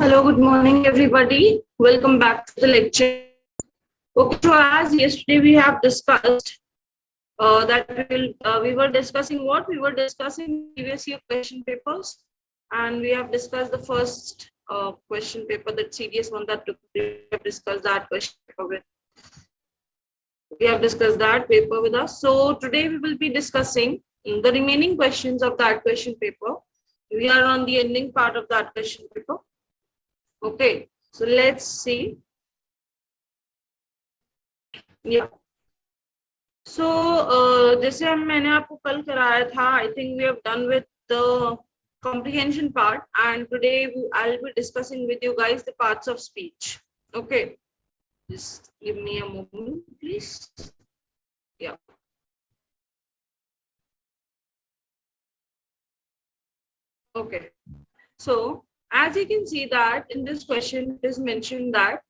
Hello, good morning, everybody. Welcome back to the lecture. Okay, so as yesterday we have discussed that we were discussing what? We were discussing previous year question papers, and we have discussed the first question paper, that serious one that we have discussed that question paper with. We have discussed that paper with us. So today we will be discussing the remaining questions of that question paper. We are on the ending part of that question paper. Okay, so let's see. Yeah. So जैसे मैंने आपको कल कराया था, I think we have done with the comprehension part, and today I'll be discussing with you guys the parts of speech. Okay, just give me a moment, please. Yeah. Okay. So as you can see that in this question it is mentioned that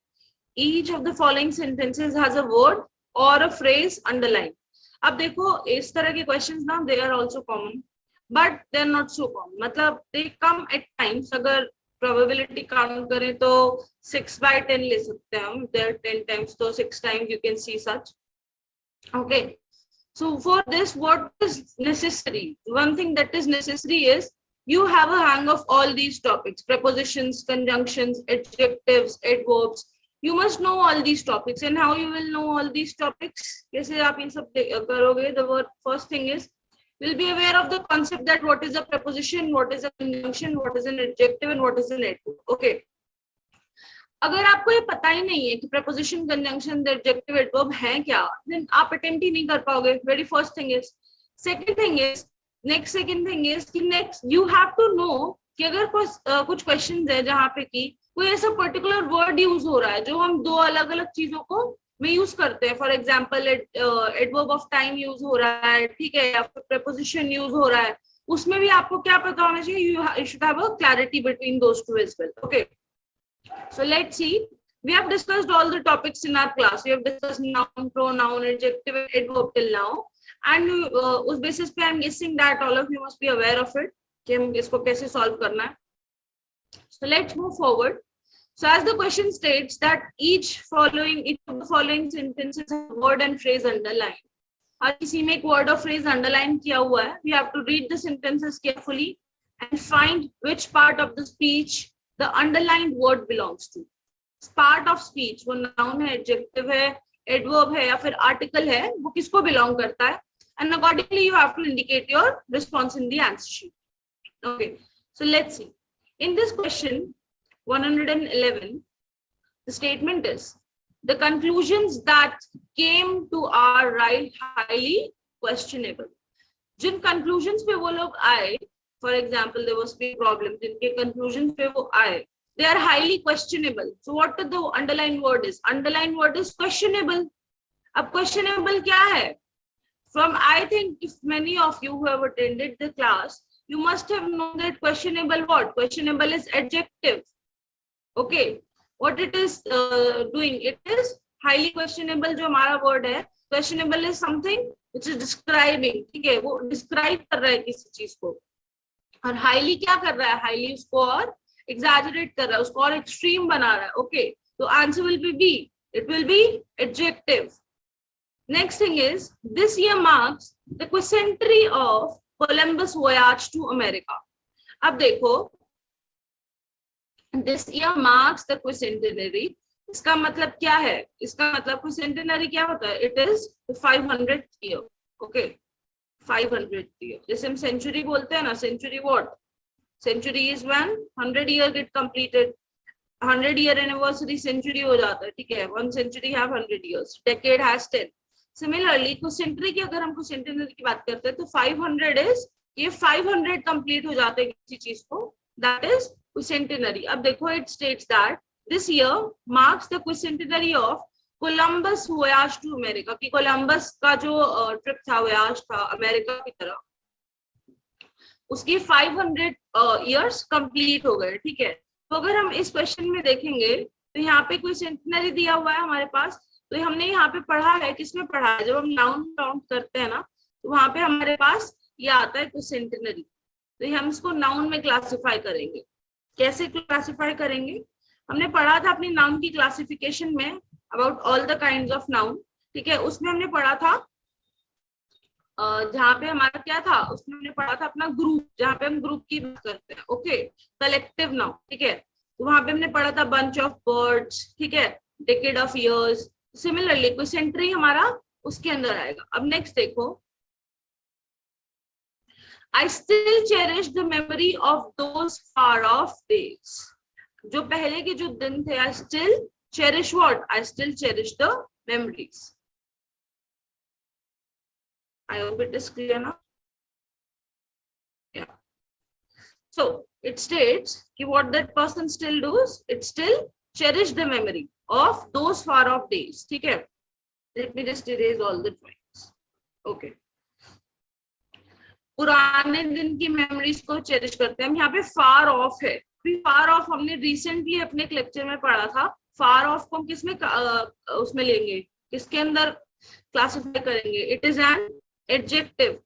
each of the following sentences has a word or a phrase underlined. अब देखो इस तरह के questions ना they are also common but they are not so common. मतलब they come at times. अगर probability count करें तो 6/10 ले सकते हैं हम. There 10 times तो 6 times you can see such. Okay. So for this, what is necessary? One thing that is necessary is you have a hang of all these topics: prepositions, conjunctions, adjectives, adverbs. You must know all these topics. And how you will know all these topics? कैसे आप इन सब करोगे? The first thing is you'll be aware of the concept that what is a preposition, what is a conjunction, what is an adjective, and what is an adverb. Okay. अगर आपको ये पता ही नहीं है कि preposition, conjunction, adjective, adverb है क्या, then आप attempt ही नहीं कर पाओगे. Very first thing is. Second thing is कि next you have to know कि अगर कुछ questions है जहाँ पे कि कोई ऐसा पर्टिकुलर वर्ड यूज हो रहा है जो हम दो अलग अलग चीजों को में यूज करते हैं. For example adverb of time use हो रहा है, ठीक है, या फिर प्रीपोजिशन यूज हो रहा है, उसमें भी आपको क्या पता होना चाहिए? You should have a clarity between those two as well. Okay, so let's see. We have discussed all the topics in our class. We have discussed noun, pronoun, adjective, and adverb till now. And उस basis पे I'm guessing that all of you must be aware of it कि हम इसको कैसे solve करना है. So let's move forward. So as the question states that each of the following sentences have word and phrase underlined. और किसी में एक word or phrase underline किया हुआ है. We have to read the sentences carefully and find which part of the speech the underlined word belongs to. Part of speech, वो noun है, adjective है, adverb है या फिर article है, वो किसको belong करता है? And accordingly you have to indicate your response in the answer sheet. Okay, so let's see. In this question 111, the statement is the conclusions that came to are right highly questionable. Jin conclusions पे वो लोग आए, for example there was big problem, जिनके conclusions पे वो आए, they are highly questionable. So what the underlined word is? Underlined word is questionable. अब questionable क्या है? From I think if many of you who have attended the class, you must have known that questionable what? Questionable is adjective. Okay, what it is doing? It is highly questionable. जो हमारा word है, questionable is something which is describing. ठीक है, वो describe कर रहा है किसी चीज को. और highly क्या कर रहा है? Highly उसको और exaggerate कर रहा है, उसको और extreme बना रहा है. Okay, so answer will be B. It will be adjective. Next thing is this year marks the quicentenary of Columbus voyage to America. अब देखो, this year marks the quicentenary. इसका मतलब क्या है? इसका मतलब quicentenary क्या होता है? It is the 500th year. Okay, 500th year. जैसे हम century बोलते हैं ना, century what? Century is when 100 year get completed. 100 year anniversary century हो जाता है, ठीक है? One century have 100 years. Decade has 10. Similarly, quicentenary की अगर हम quicentenary की बात करते हैं तो 500 is ये 500 complete हो जाते हैं किसी चीज को, that is quicentenary. अब देखो, it states that this year marks the quicentenary of Columbus voyage to America. कि Columbus का जो ट्रिप था, voyage था अमेरिका की तरफ, उसकी 500 years complete हो गए. ठीक है, तो अगर हम इस क्वेश्चन में देखेंगे तो यहाँ पे quicentenary दिया हुआ है हमारे पास. तो हमने यहाँ पे पढ़ा है, किसमें पढ़ा है? जब हम नाउन काउंट करते हैं ना, तो वहां पे हमारे पास ये आता है quicentenary. तो हम इसको नाउन में क्लासिफाई करेंगे. कैसे क्लासिफाई करेंगे? हमने पढ़ा था अपनी नाउन की क्लासिफिकेशन में about all the kinds of noun, ठीक है, उसमें हमने पढ़ा था जहाँ पे हमारा क्या था, उसमें हमने पढ़ा था अपना ग्रुप, जहाँ पे हम ग्रुप की बात करते हैं, ओके, कलेक्टिव नाउन, ठीक है, तो वहां पे हमने पढ़ा था बंच ऑफ बर्ड्स, ठीक है, डेकेड ऑफ इयर्स, सिमिलरली कोई सेंट्री हमारा उसके अंदर आएगा। अब नेक्स्ट देखो, I still cherish the memory of those far off days. जो पहले के जो दिन थे, I still cherish what? I still cherish the memories. I hope it is clear now. Yeah. So it states कि what that person still does, it still cherish the memory of those far off days. ठीक है? Let me just erase all the drawings. Okay. पुराने दिन की memories को cherish करते हैं हम। यहाँ पे फार ऑफ है, फार ऑफ हमने रिसेंटली अपने लेक्चर में पढ़ा था। फार ऑफ को हम किसमें उसमें लेंगे, किसके अंदर क्लासिफाई करेंगे? It is an adjective.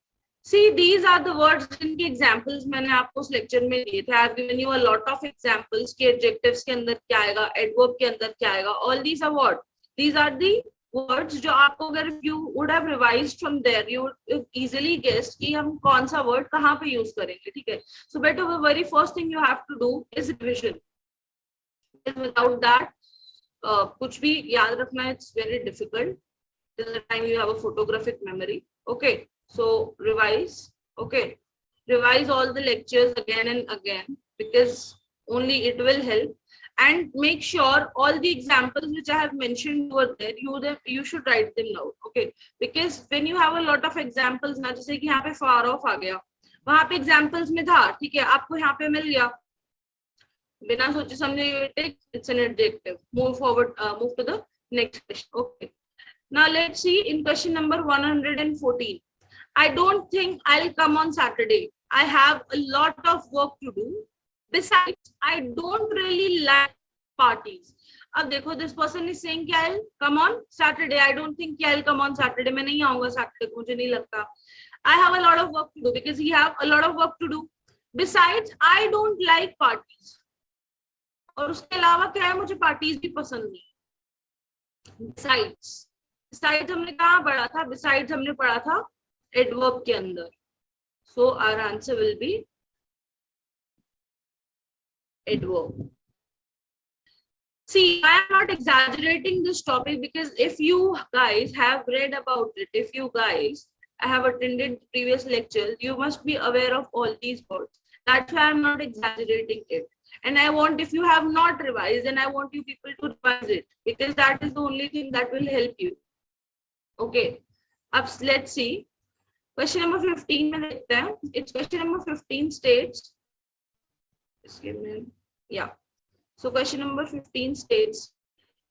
See these are the words जिनके एग्जांपल्स मैंने आपको उस लेक्चर में दिए थे। I have given you a lot of examples कि एडजेक्टिव्स के अंदर क्या आएगा, एडवर्ब के अंदर क्या आएगा। All these are what, these are the words जो आपको अगर you would have revised from there you would easily guessed कि हम कौन सा वर्ड कहाँ पे यूज करेंगे, ठीक है। So better the very first thing you have to do is revision. Without that कुछ भी याद रखना it's very difficult till the time you have a photographic memory. Okay, so revise. Okay, revise all the lectures again and again because only it will help. And make sure all the examples which I have mentioned over there, you should write them down. Okay, because when you have a lot of examples ना, जैसे कि यहाँ पे far off आ गया, वहाँ पे examples में था, ठीक है, आपको यहाँ पे मिल गया, बिना सोचे समझे it's an adjective. Move forward, move to the next question. Okay. Now let's see in question number 114. I don't think I'll come on Saturday. I have a lot of work to do. Besides, I don't really like parties. अब देखो, this person is saying कि I'll come on Saturday. I don't think कि I'll come on Saturday. मैं नहीं आऊँगा Saturday को, मुझे नहीं लगता. I have a lot of work to do because he have a lot of work to do. Besides, I don't like parties. और उसके अलावा क्या है, मुझे parties भी पसंद नहीं. Besides. Besides हमने कहाँ पढ़ा था? Besides हमने पढ़ा था adverb के अंदर. So our answer will be adverb. See, I am not exaggerating this topic because if you guys have read about it, if you guys have attended previous lectures, you must be aware of all these words. That's why I am not exaggerating it. And I want, if you have not revised, then I want you people to revise it because that is the only thing that will help you. Okay, अब let's see question number 15 में देखते हैं. It's question number 15 states, yeah, so question number 15 states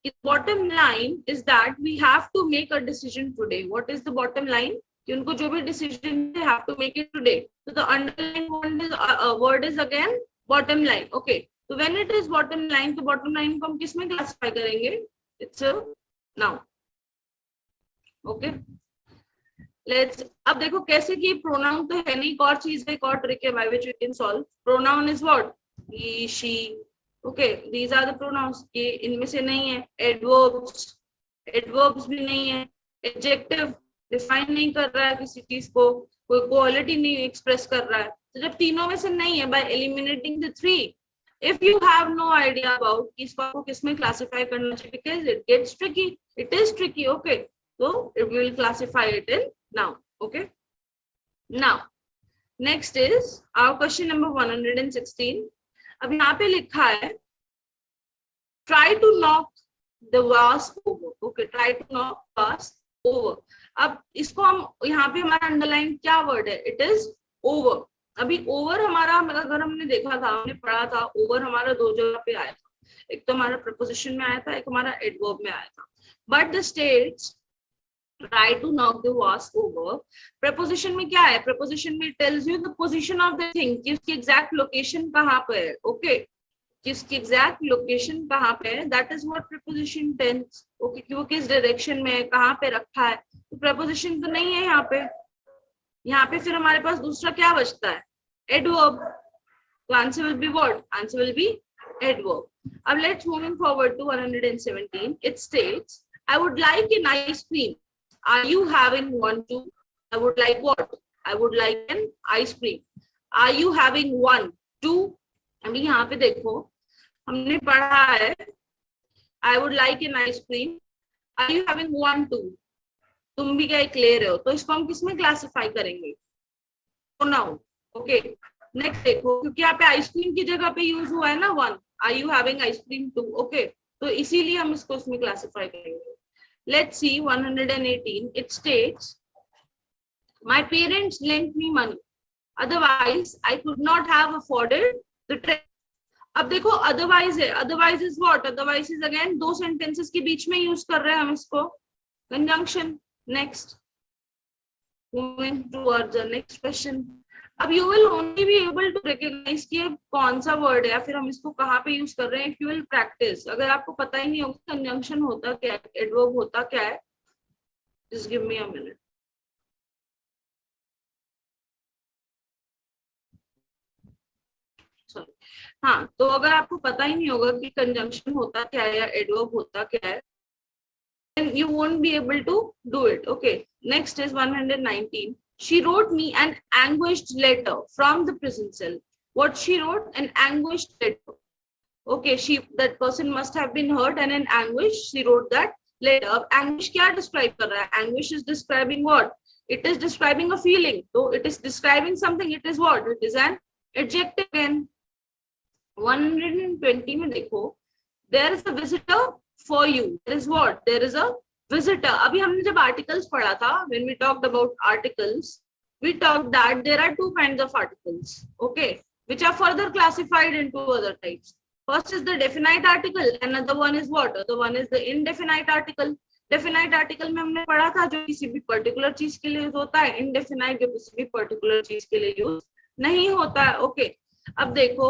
the bottom line is that we have to make a decision today. What is the bottom line? कि उनको जो भी decision they have to make it today. So the underlying word is again bottom line. Okay, so when it is bottom line, तो bottom line को हम किस में classify करेंगे? It's a noun. Okay, let's अब देखो कैसे कि प्रोनाउन तो है नहीं, एक और चीज है, एक और ट्रिक है by which we can solve. Pronoun is what? He, she. Okay, these are the pronouns. ये इनमें से नहीं है. एडवर्ब्स भी नहीं है. एडजेक्टिव डिफाइन नहीं कर रहा है किसी चीज को, कोई क्वालिटी नहीं एक्सप्रेस कर रहा है. तो जब तीनों में से नहीं है, bye eliminating the three, if you have no idea about इसको किसमें क्लासिफाई करना चाहिए, because it gets tricky, it is tricky. Okay, so we will classify it in noun. Okay, now next is our question number 116. अब यहाँ पे लिखा है try to knock the vase over. Okay, try to knock vase over. अब इसको हम यहाँ पे हमारा अंडरलाइन क्या वर्ड है? It is over. अभी ओवर हमारा, अगर हमने देखा था, हमने पढ़ा था, ओवर हमारा दो जगह पे आया था. एक तो हमारा प्रपोजिशन में आया था, एक हमारा एडवर्ब में आया था. But the states try to knock the vase over. preposition में क्या है? preposition में tells you the position of the thing, किसकी exact location कहाँ पे है. okay, किसकी exact location कहाँ पे है, that is what preposition tells. okay, कि वो किस direction में है, कहाँ पे रखा है. तो preposition तो नहीं है यहाँ पे. यहाँ पे फिर हमारे पास दूसरा क्या बचता है? adverb. तो answer will be what? Answer will B adverb. अब let's moving forward to 117. It states, I would like an ice cream. Are you having one too? I would like what? I would like an ice cream. Are you having one too? अभी यहाँ पे देखो हमने पढ़ा है I would like an ice cream. Are you having one too? तुम भी क्या एक ले रहे हो, तो इसको हम किसमें क्लासिफाई करेंगे? प्रोनाउन. ओके, नेक्स्ट देखो, क्योंकि यहाँ पे आइसक्रीम की जगह पे यूज हुआ है ना one. Are you having ice cream too? Okay, तो इसीलिए हम इसको इसमें क्लासिफाई करेंगे. Let's see 118. It states, my parents lent me money, otherwise I could not have afforded the trip. अब देखो अदरवाइज है, otherwise is what? Otherwise is again दो सेंटेंसेस के बीच में यूज कर रहे हैं हम इसको, conjunction. Next, moving towards the next question. अब you will only be able to recognise कि कौन सा वर्ड है या फिर हम इसको कहाँ पे यूज कर रहे हैं इफ यू विल प्रैक्टिस. अगर आपको पता ही नहीं होगा कंजंक्शन होता क्या है, एडवर्ब होता क्या है, just give me a minute. Sorry, हाँ, तो अगर आपको पता ही नहीं होगा कि कंजंक्शन होता क्या है या एडवर्ब होता क्या है, then you won't be able to do it. Okay, next is 119. She wrote me an anguished letter from the prison cell. What she wrote? An anguished letter. Okay, that person must have been hurt and in anguish she wrote that letter. अब anguish क्या describe कर रहा है? Anguish is describing what? It is describing a feeling. So it is describing something. It is what? It is an adjective. And 120 में देखो, there is a visitor for you. There is what? There is a visitor. अभी हमने जब articles पढ़ा था, when we talked about articles, we talked that there are two kinds of articles, okay, which are further classified into other types. First is the definite article, another one is what? Other one is the indefinite article. Definite article में हमने पढ़ा था जो किसी भी particular चीज के लिए यूज होता है, indefinite जो किसी भी particular चीज के लिए यूज नहीं होता है. Okay, अब देखो,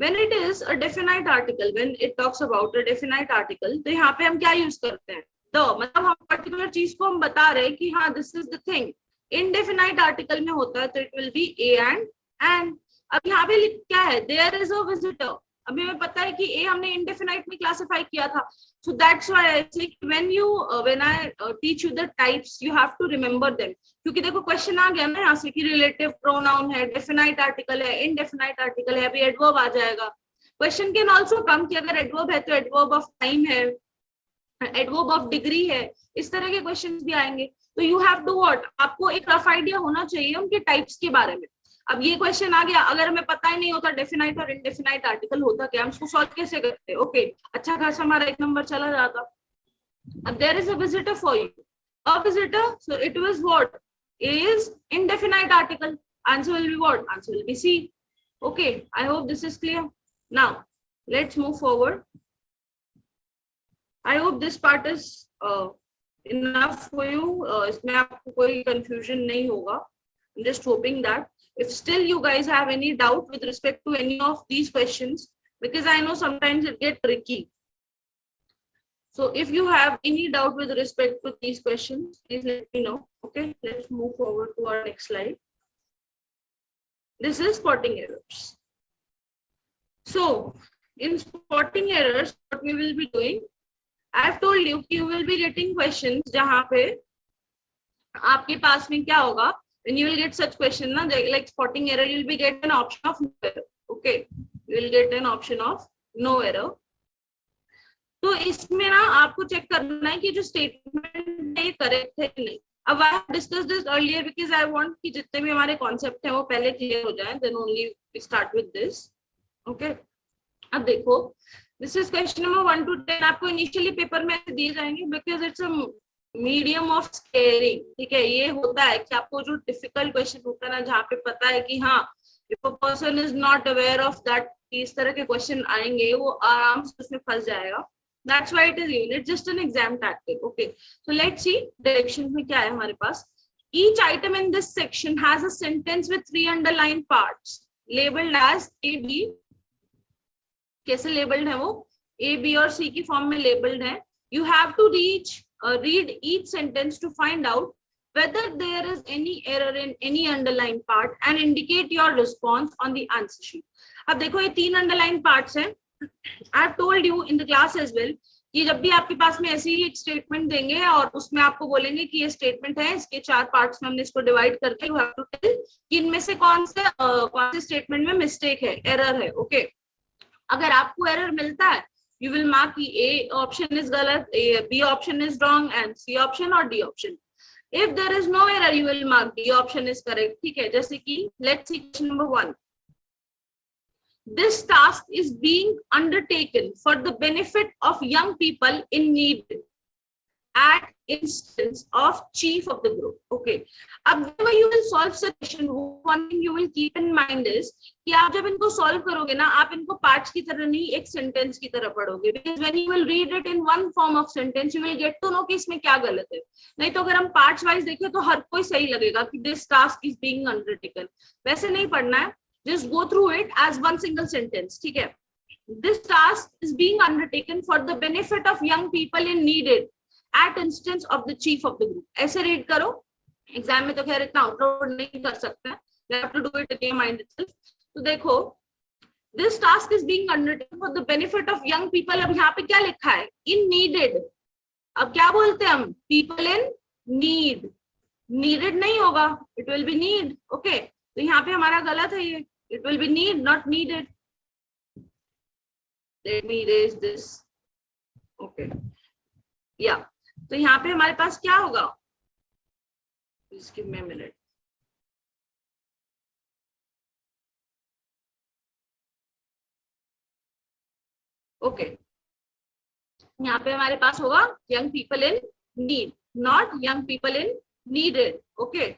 when it is a definite article, when it talks about a definite article, तो यहाँ पे हम क्या यूज करते हैं? the, मतलब हम पर्टिकुलर चीज को हम बता रहे हैं कि हाँ this is the thing. Indefinite article में होता है तो it will be A and. अब यहाँ पे क्या है? There is a visitor. अभी हमें पता है कि ए हमने इनडेफिनाइट में क्लासिफाई किया था, so that's why I say when I teach you the types you have to remember them. क्योंकि देखो क्वेश्चन आ गया ना यहाँ से कि रिलेटिव प्रोनाउन है, डेफिनाइट आर्टिकल है, इनडेफिनाइट आर्टिकल है, अभी एडवर्ब आ जाएगा. क्वेश्चन कैन आल्सो कम कि अगर एडवर्ब है तो एडवर्ब ऑफ टाइम है, एडवर्ब ऑफ डिग्री है, इस तरह के क्वेश्चंस भी आएंगे. तो यू हैव टू व्हाट? आपको एक रफ आइडिया होना चाहिए उनके टाइप्स के बारे में. अब ये क्वेश्चन आ गया, अगर हमें पता ही नहीं होता डेफिनाइट और इनडेफिनाइट आर्टिकल होता क्या, हम उसको सॉल्व कैसे करते? ओके, अच्छा खासा हमारा एक नंबर चला जाता. अब there is a visitor for you, a visitor, so it was what? Is indefinite article. Answer will be what? Answer will be C. Okay, I hope this is clear. Now let's move forward. I hope this part is enough for you. इसमें आपको कोई confusion नहीं होगा. I'm just hoping that if still you guys have any doubt with respect to any of these questions, because I know sometimes it get tricky. So if you have any doubt with respect to these questions, please let me know. Okay, let's move forward to our next slide. This is spotting errors. So in spotting errors, what we will be doing, I've told you you will be getting questions जहाँ पे आपके पास में क्या होगा, when you will get such question ना, like spotting error, you will be get an option of no error. Okay, you will get an option of no error. तो इसमें ना आपको चेक करना है कि जो स्टेटमेंट है करेक्ट है कि नहीं. अब I have discussed this earlier because I want कि जितने भी हमारे कॉन्सेप्ट हैं वो पहले क्लियर हो जाए, then only we start with this. Okay, अब देखो, this is question number 1 to 10. आपको इनिशियली पेपर में दिए जाएंगे because it's a medium of squaring. ठीक है, ये होता है कि आपको जो डिफिकल्ट क्वेश्चन होता है ना, जहाँ पे पता है कि हाँ if a person is not aware of that, इस तरह के क्वेश्चन आएंगे, वो आराम से उसमें फंस जाएगा. That's why it is unit just an exam tactic. Okay, so let's see direction में क्या है हमारे पास. Each item in this section has a sentence with 3 underline parts labelled as A B. कैसे लेबल्ड है वो? ए, बी और सी की फॉर्म में लेबल्ड है. You have to read each sentence to find out whether there is any error in any underlined part and indicate your response on the answer sheet. अब देखो ये 3 अंडरलाइन पार्ट्स हैं. I have told you in the class as well कि जब भी आपके पास में ऐसी ही एक स्टेटमेंट देंगे और उसमें आपको बोलेंगे कि ये स्टेटमेंट है, इसके 4 पार्ट्स में हमने इसको डिवाइड करके, यू हैव टू टेल कि इनमें से कौन से स्टेटमेंट में मिस्टेक है, एरर है. ओके, अगर आपको एरर मिलता है यू विल मार्क कि ए ऑप्शन इज गलत, B option is wrong and C option और D option. If there is no error you will mark D option is correct. ठीक है, जैसे कि let's see question number 1. This task is being undertaken for the benefit of young people in need at instance of chief of the group. Okay. अब whenever you will solve such question, one thing you will keep in mind is कि आप जब इनको solve करोगे ना, आप इनको parts की तरह नहीं एक सेंटेंस की तरह पढ़ोगे. Because when you will read it in one form of sentence, you will get to know कि इसमें क्या गलत है. नहीं तो अगर हम पार्ट्स वाइज देखें तो हर कोई सही लगेगा कि this task is being undertaken. वैसे नहीं पढ़ना है. Just go through it as one single sentence. ठीक है. This task is being undertaken for the benefit of young people in needed at instance of the chief of the group. ऐसे read करो. Exam में तो खैर इतना आउटलोड नहीं कर सकते हैं. You have to do it in your mind itself. तो देखो, this task is being undertaken for the benefit of young people. अब यहाँ पे क्या लिखा है? In needed. अब क्या बोलते हैं हम? People in need. Needed नहीं होगा. It will be need. Okay. तो यहाँ पे हमारा गलत है ये. It will be need, not needed. Let me erase this. Okay. Yeah. तो यहाँ पे हमारे पास क्या होगा? Please give me a minute. Okay. यहाँ पे हमारे पास होगा young people in need, not young people in needed. Okay.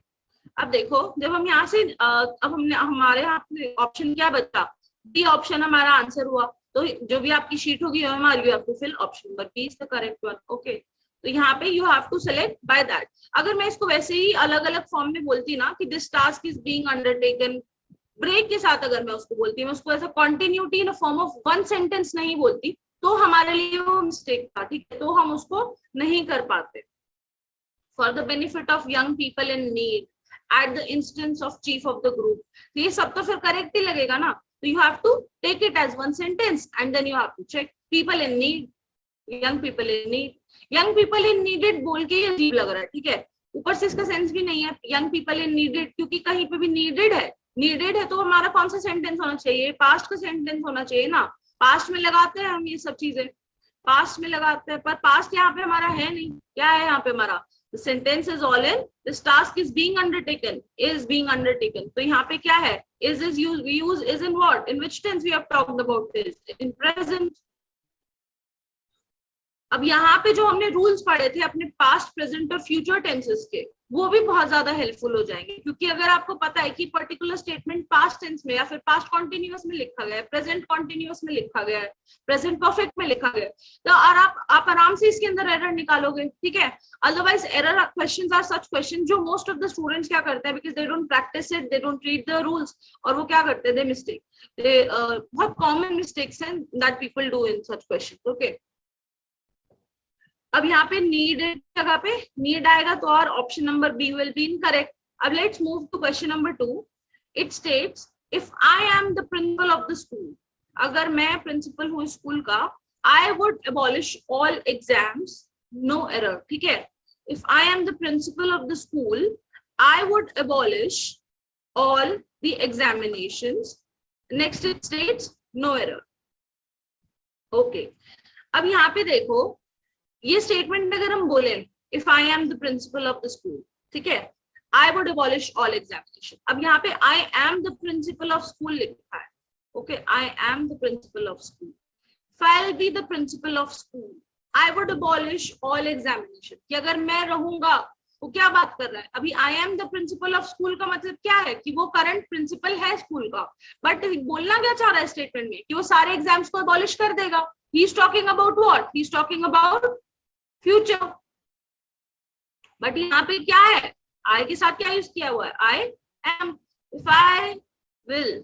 अब देखो, जब हम यहाँ से अब हमने हमारे यहाँ पे ऑप्शन क्या बचा? डी ऑप्शन हमारा आंसर हुआ. तो जो भी आपकी शीट होगी हमारी, you have to fill option number B is the correct one. Okay, तो यहाँ पे you have to select by that. अगर मैं इसको वैसे ही अलग अलग फॉर्म में बोलती ना कि this task is being undertaken, break के साथ अगर मैं उसको बोलती, मैं उसको ऐसा continuity in form of one sentence नहीं बोलती, तो हमारे लिए वो मिस्टेक था. ठीक है, तो हम उसको नहीं कर पाते. For the benefit of young people in need at the instance of chief of the group. तो ये सब तो फिर करेक्ट ही लगेगा ना. तो you have to take it as one sentence and then you have to check people in need, young people in need. young people in needed बोल के ये अजीब लग रहा है. ठीक है, ऊपर से इसका सेंस भी नहीं है young people in needed, क्योंकि कहीं पे भी needed है. needed है तो हमारा कौन सा सेंटेंस होना चाहिए? पास्ट का सेंटेंस होना चाहिए ना. पास्ट में लगाते हैं हम ये सब चीजें, पास्ट में लगाते हैं, पर पास्ट यहाँ पे हमारा है नहीं. क्या है यहाँ पे हमारा? The sentence is all in. This task is being undertaken. Is being undertaken. तो यहाँ पे क्या है? Is used. We use is in what? In which tense we have talked about this? In present. अब यहाँ पे जो हमने रूल्स पढ़े थे अपने पास्ट, प्रेजेंट और फ्यूचर टेंसेस के, वो भी बहुत ज्यादा हेल्पफुल हो जाएंगे. क्योंकि अगर आपको पता है कि पर्टिकुलर स्टेटमेंट पास्ट टेंस में या फिर पास्ट कॉन्टिन्यूअस में लिखा गया है, प्रेजेंट कॉन्टिन्यूअस में लिखा गया है, प्रेजेंट परफेक्ट में लिखा गया है, तो आप आराम से इसके अंदर एरर निकालोगे. ठीक है, otherwise error questions are such question जो मोस्ट ऑफ द स्टूडेंट्स क्या करते हैं, because they don't practice it, they don't read the rules, और वो क्या करते हैं, दे मिस्टेक. बहुत कॉमन मिस्टेक्स हैं that people do in such question. Okay, अब यहाँ पे नीड जगह पे नीड आएगा तो और option number B will be incorrect. अब let's move to question number 2. It states if I am the principal of the school, अगर मैं प्रिंसिपल हूँ स्कूल का, I would abolish all exams, no error. ठीक है, if I am the principal of the school I would abolish all the examinations. Next it states no error. Okay, अब यहाँ पे देखो, ये स्टेटमेंट अगर हम बोले if I am the principal of the school, ठीक है, आई वुड अबॉलिश ऑल एग्जामिनेशन. अब यहाँ पे आई am the principal of school लिखा है. Okay, I am the principal of school. If I will be the principal of school I would abolish all examination. कि अगर मैं रहूंगा, वो क्या बात कर रहा है? अभी आई am the principal of school का मतलब क्या है? कि वो करंट प्रिंसिपल है स्कूल का, बट बोलना क्या चाह रहा है स्टेटमेंट में? कि वो सारे एग्जाम्स को अबॉलिश कर देगा. He is talking about what? He is talking about future. But यहाँ पे क्या है? आई के साथ क्या यूज किया हुआ है? I am. If I will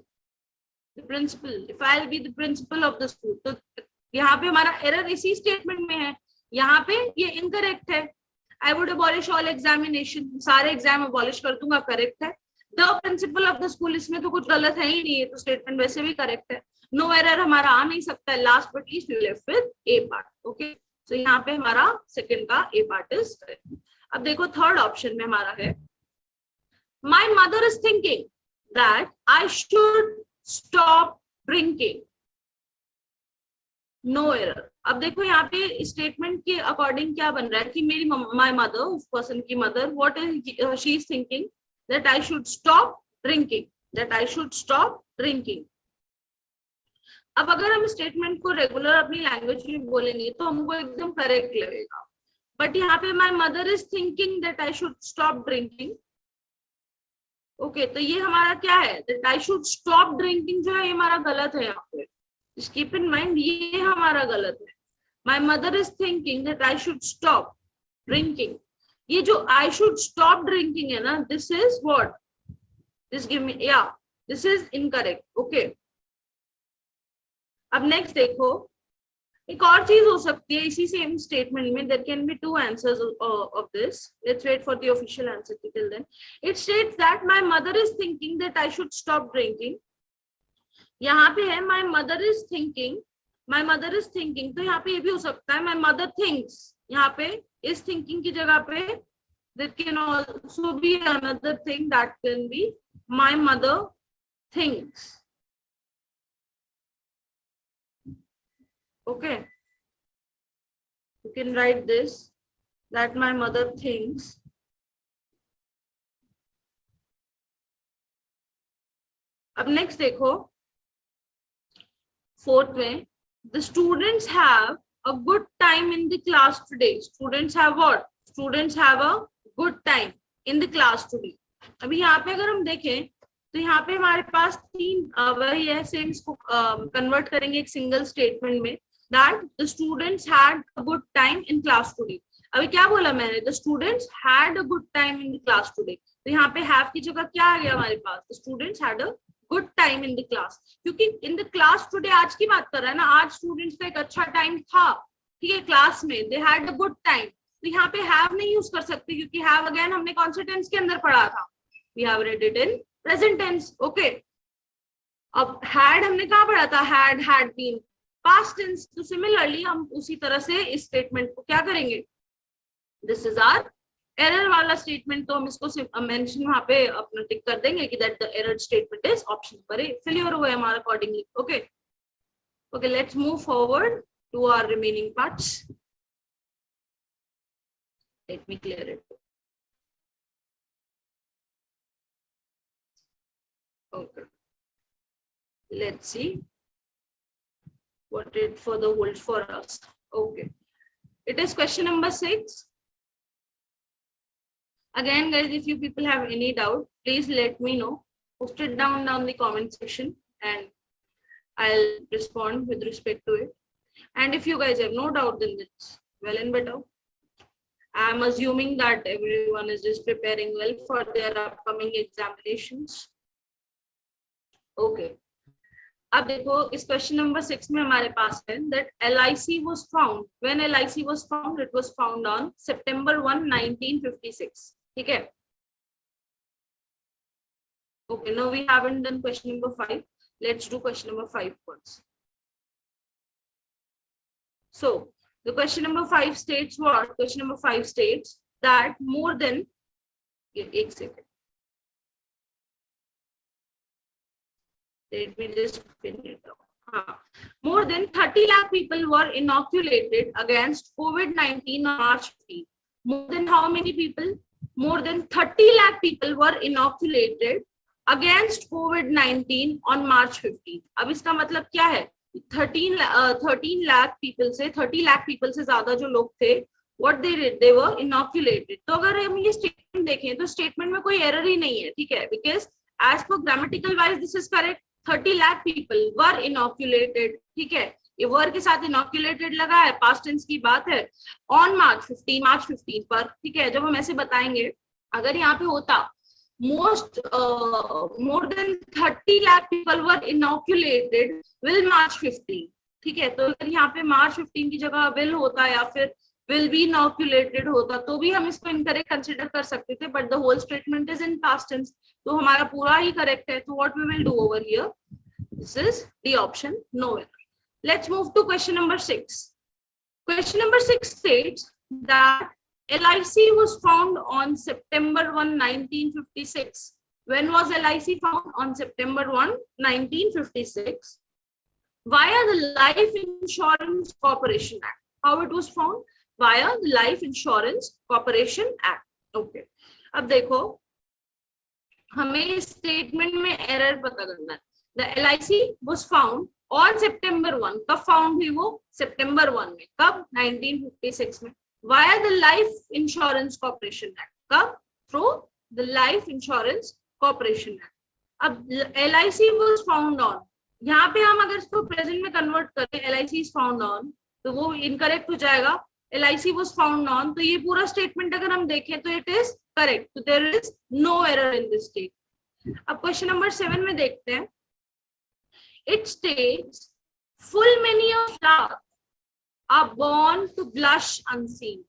the principal, if I will be the principal of the school, तो यहाँ पे हमारा एरर इसी स्टेटमेंट में है. यहाँ पे ये इनकरेक्ट है. आई वुड अबॉलिश ऑल एग्जामिनेशन, सारे एग्जाम अबॉलिश कर दूंगा, करेक्ट है. The principal of the school, इसमें तो कुछ गलत है ही नहीं, है तो स्टेटमेंट वैसे भी करेक्ट है, नो एरर हमारा आ नहीं सकता है। Last but least we left with a part. Okay, so यहाँ पे हमारा सेकंड का ए पार्ट इज करेक्ट। अब देखो थर्ड ऑप्शन में हमारा है my mother is thinking that I should stop drinking, no error. अब देखो यहाँ पे स्टेटमेंट के अकॉर्डिंग क्या बन रहा है कि मेरी माय मदर, उस पर्सन की mother, what is she is thinking that I should stop drinking, that I should stop drinking. अब अगर हम स्टेटमेंट को रेगुलर अपनी लैंग्वेज में बोलेंगे तो हमको एकदम करेक्ट लगेगा, बट यहाँ पे my mother is thinking that I should stop drinking. Okay, तो ये हमारा क्या है, that I should stop drinking जो है ये हमारा गलत है। यहाँ पे कीप इन माइंड ये हमारा गलत है। My mother is thinking that I should stop drinking, ये जो आई शुड स्टॉप ड्रिंकिंग है ना, this is what, this give me, या दिस इज इनकरेक्ट। ओके, अब नेक्स्ट देखो एक और चीज हो सकती है इसी सेम स्टेटमेंट में, there can be two answers of this, let's wait for the official answer till then. It states that my mother is thinking that I should stop drinking, यहाँ पे है my mother is thinking, my mother is thinking, तो यहाँ पे ये भी हो सकता है माय मदर थिंक्स, यहाँ पे इज थिंकिंग की जगह पे there can also be another thing that can be my mother thinks. Okay, you can write this that my mother thinks अब नेक्स्ट देखो फोर्थ में, the students have a good time in the class today, students have what, students have a good time in the class today। अभी यहाँ पे अगर हम देखें तो यहाँ पे हमारे पास तीन वही है, सेम इसको कन्वर्ट करेंगे एक सिंगल स्टेटमेंट में, that the students had a good time in class today। अभी क्या बोला मैंने, the students had a good time in the class today, तो यहाँ पे have की जगह क्या आ गया हमारे पास, the students had a good time in the class, क्योंकि in the class today आज की बात कर रहा है ना, आज स्टूडेंट्स का एक अच्छा टाइम था, ठीक है, क्लास में, they had a good time, तो यहाँ पे have नहीं यूज कर सकते क्योंकि have अगेन हमने कौन से टेंस के अंदर पढ़ा था, we have read it in present tense। Okay, अब had हमने कहाँ पढ़ा था, had been past tense, तो सिमिलरली हम उसी तरह से इस स्टेटमेंट को क्या करेंगे, दिस इज आवर एरर वाला स्टेटमेंट, तो हम इसको मेंशन वहां पे अपना टिक कर देंगे कि that the error statement is option number A, clear हुआ हमारा अकॉर्डिंगली। Okay okay, let's move forward to our remaining parts, let me clear it. Okay, let's see what it further holds for us। Okay, it is question number 6 again guys, if you people have any doubt please let me know, post it down the comment section and I'll respond with respect to it, and if you guys have no doubt then it's well and better, I'm assuming that everyone is just preparing well for their upcoming examinations। Okay, अब देखो इस question number 6 में हमारे पास है that LIC was found, when LIC was found, it was found on September 1, 1956, ठीक है। Okay, now we haven't done question number 5, let's do question number 5 first। So the question number 5 states what, question number 5 states that more than, एक second, let me just finish it up. More than 30 lakh people were inoculated against COVID-19 on March 15। More than how many people? More than 30 lakh people were inoculated against COVID-19 on March 15। अब इसका मतलब क्या है, 13 lakh people से 30 lakh people से ज्यादा जो लोग थे, what they did, they were inoculated। तो अगर हम ये स्टेटमेंट देखें तो स्टेटमेंट में कोई एरर ही नहीं है, ठीक है, because as per grammatical wise this is correct, 30 lakh people were inoculated, ठीक है, ये वर के साथ इनोक्यूलेटेड लगा है, पास्ट टेंस की बात है, ऑन मार्च 15 पर, ठीक है। जब हम ऐसे बताएंगे, अगर यहाँ पे होता more than 30 lakh people were inoculated will March 15, ठीक है, तो अगर यहाँ पे मार्च 15 की जगह विल होता या फिर will be inoculated होता तो भी हम इसको incorrect consider कर सकते थे, but the whole statement is in past tense, तो हमारा पूरा ही correct है. So what we will do over here, this is the option, no error. Let's move to question number 6. Question number 6 states that LIC was found on September 1, 1956. When was LIC found? On September 1, 1956. Via the Life Insurance Corporation Act. How it was found? Via the Life Insurance Corporation Act. Okay. अब देखो, हमें इस statement में error पता करना है. The LIC was found on September 1. कब found हुई वो? September 1 में. कब? 1956 में. Via the Life Insurance Corporation Act. कब? Through the Life Insurance Corporation Act. अब LIC was found on. यहाँ पे हम अगर इसको प्रेजेंट में कन्वर्ट करें, LIC is found on, तो वो इनकरेक्ट हो जाएगा. LIC was found on, तो ये पूरा स्टेटमेंट अगर हम देखें तो इट इज करेक्ट. तो there is no error in this statement. अब क्वेश्चन नंबर 7 में देखते हैं. It states full many of flowers are born to blush unseen.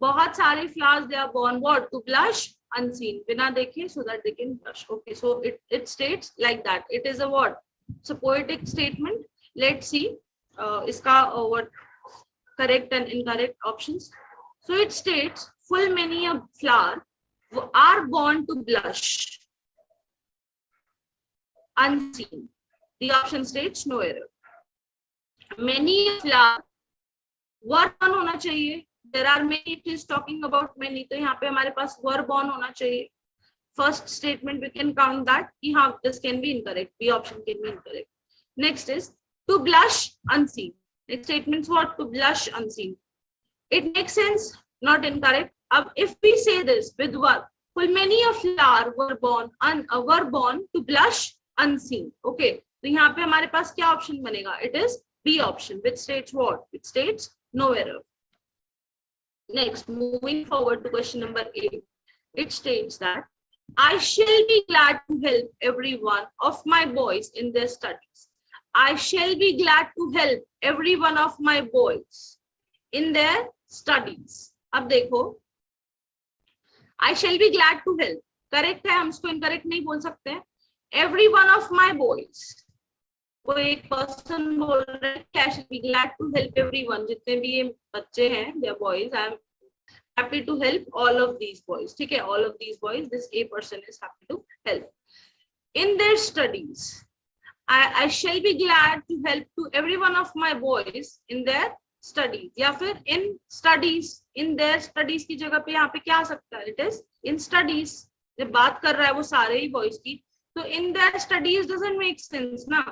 बहुत सारे flowers they are born what? To blush unseen. बिना देखे so that they can blush. Okay, so it states like that. It is a what? It's a poetic statement. Let's see इसका what correct and incorrect options. So it states full many of flowers are born to blush unseen. The option states no error. Many flowers were born होना चाहिए. There are many. It is talking about many. तो यहाँ पे हमारे पास were born होना चाहिए. First statement we can count that. हाँ, this can be incorrect. B option can be incorrect. Next is to blush unseen. Next statement is what? To blush unseen. It makes sense. Not incorrect. If we say this with were, full many of flowers were born to blush unseen. Okay. तो यहाँ पे हमारे पास क्या option बनेगा? It is B option, which states what? It states no error. Next, moving forward to question number 8, it states that I shall be glad to help every one of my boys in their studies. I shall be glad to help every one of my boys in their studies. अब देखो, I shall be glad to help. Correct है, हम इसको incorrect नहीं बोल सकते हैं. Every one of my boys. कोई एक पर्सन बोल रहे हैं I shall be glad to help everyone. जितने भी ये बच्चे हैं, they are boys. I am happy to help all of these boys. ठीक है, all of these boys. This A person is happy to help in their studies. I shall be glad to help to every one of my boys in their studies. या फिर in studies, in their studies की जगह पे यहाँ पे क्या आ सकता है? It is in studies. जब बात कर रहा है वो सारे ही boys की, तो in their studies doesn't make sense ना.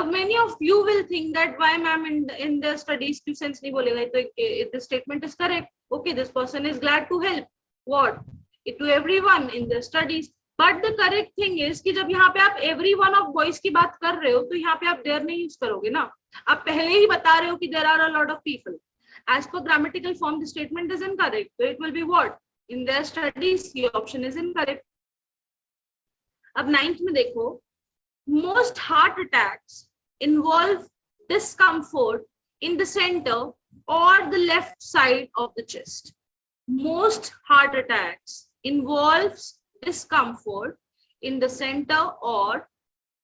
Many of you will think that why ma'am in their studies क्यों sense नहीं बोलेगा? तो the statement is correct. Okay, this person is glad to help what? To everyone in their studies. But the correct thing is कि जब यहाँ पे आप every one of boys की बात कर रहे हो तो यहाँ पे आप there नहीं यूज करोगे ना. आप पहले ही बता रहे हो कि there are a lot of people. As per grammatical form, the statement is incorrect. So it will be what? In their studies. The option is incorrect. अब 9th में देखो, most heart attacks involve discomfort in the center or the left side of the chest. Most heart attacks involves discomfort in the center or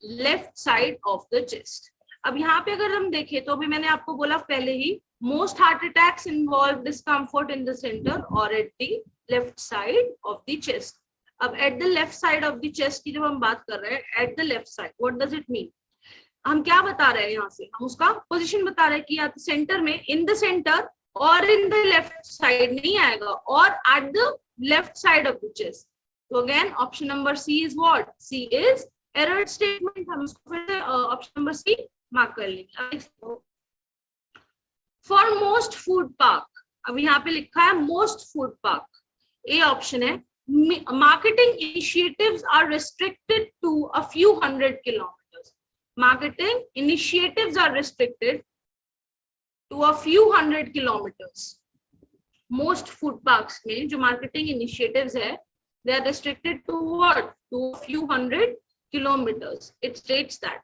left side of the chest. अब यहाँ पे अगर हम देखें तो अभी मैंने आपको बोला पहले ही, most heart attacks involve discomfort in the center or at the left side of the chest. अब at the left side of the chest की जब हम बात कर रहे हैं, at the left side, what does it mean? हम क्या बता रहे हैं यहाँ से? हम उसका पोजीशन बता रहे हैं कि या तो सेंटर में, in the center और in the left side नहीं आएगा, और at the left side of the chest. So again, option number C is what? C is error statement. हम इसको फिर से option number C मार्क कर लेंगे. For most food park, अब यहाँ पे लिखा है most food park. A option है. Marketing initiatives are restricted to a few hundred kilometers. Marketing initiatives are restricted to a few hundred kilometers. Most food parks में जो marketing initiatives है, they are restricted to what? To a few hundred kilometers. It states that.